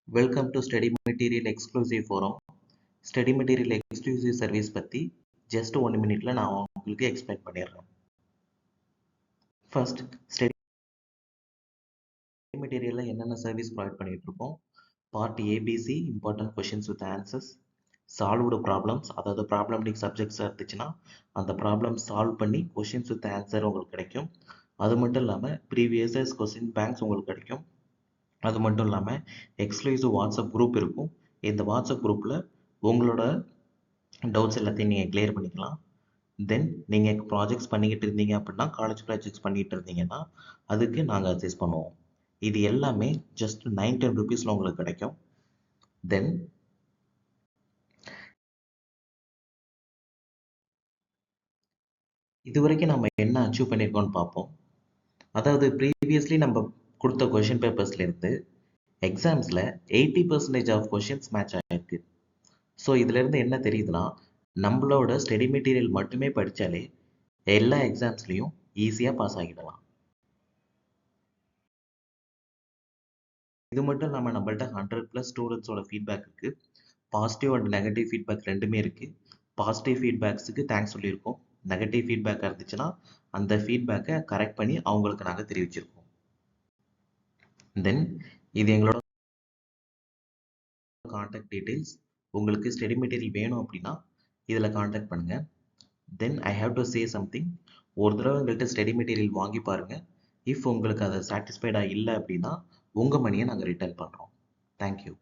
Welcome to study material exclusive forum. Study material exclusive service பற்றி just 1 மினிட்ல நான் உங்களுக்கு எக்ஸ்பிளைன் பண்ணிடுறேன். ஃபர்ஸ்ட், ஸ்டடி மெட்டீரியலில் என்னென்ன சர்வீஸ் ப்ரொவைட் பண்ணிட்டு இருக்கோம். Part ABC important questions with answers, solved problems, அதாவது ப்ராப்ளம்டிக் சப்ஜெக்ட்ஸ் இருந்துச்சுன்னா அந்த ப்ராப்ளம் சால்வ் பண்ணி கொஷின்ஸ் வித் ஆன்சர் உங்களுக்கு கிடைக்கும். அது மட்டும் இல்லாமல் ப்ரீவியஸ் கொஸ்டின் பேங்க்ஸ் உங்களுக்கு கிடைக்கும். அது மட்டும் இல்லாமல் எக்ஸ்க்ளூசிவ் வாட்ஸ்அப் குரூப் இருக்கும். இந்த வாட்ஸ்அப் குரூப்பில் உங்களோட டவுட்ஸ் எல்லாத்தையும் நீங்கள் கிளியர் பண்ணிக்கலாம். தென் நீங்கள் ப்ராஜெக்ட்ஸ் பண்ணிக்கிட்டு இருந்தீங்க அப்படின்னா, காலேஜ் ப்ராஜெக்ட்ஸ் பண்ணிகிட்டு இருந்தீங்கன்னா அதுக்கு நாங்கள் அட்ஜஸ்ட் பண்ணுவோம். இது எல்லாமே ஜஸ்ட் 910 ருபீஸில் உங்களுக்கு கிடைக்கும். தென் இது வரைக்கும் நம்ம என்ன அச்சீவ் பண்ணியிருக்கோம்னு பார்ப்போம். அதாவது ப்ரீவியஸ்லி நம்ம கொடுத்த கொஷின் பேப்பர்ஸ்லேருந்து எக்ஸாம்ஸில் 80% ஆஃப் கொஷின்ஸ் மேட்ச் ஆகிருக்கு. ஸோ இதுலேருந்து என்ன தெரியுதுன்னா, நம்மளோட ஸ்டடி மெட்டீரியல் மட்டுமே படித்தாலே எல்லா எக்ஸாம்ஸ்லேயும் ஈஸியாக பாஸ் ஆகிடலாம். இது மட்டும் இல்லாமல் நம்மள்ட்ட 100+ ஸ்டூடெண்ட்ஸோட ஃபீட்பேக் இருக்குது. பாசிட்டிவ் அண்ட் நெகட்டிவ் ஃபீட்பேக் ரெண்டுமே இருக்குது. பாசிட்டிவ் ஃபீட்பேக்ஸுக்கு தேங்க்ஸ் சொல்லியிருக்கோம். நெகட்டிவ் ஃபீட்பேக்காக இருந்துச்சுன்னா அந்த ஃபீட்பேக்கை கரெக்ட் பண்ணி அவங்களுக்கு நாங்கள் தெரிவிச்சிருக்கோம். தென் இது எங்களோட கான்டாக்ட் டீட்டெயில்ஸ். உங்களுக்கு ஸ்டடி மெட்டீரியல் வேணும் அப்படின்னா இதில் கான்டாக்ட் பண்ணுங்கள். Then I have to say something. ஒரு தடவை எங்கள்கிட்ட ஸ்டடி மெட்டீரியல் வாங்கி பாருங்கள். இஃப் உங்களுக்கு அதை சாட்டிஸ்ஃபைடாக இல்லை அப்படின்னா உங்கள் மணியை நாங்கள் ரிட்டர்ன் பண்ணுறோம். தேங்க்யூ.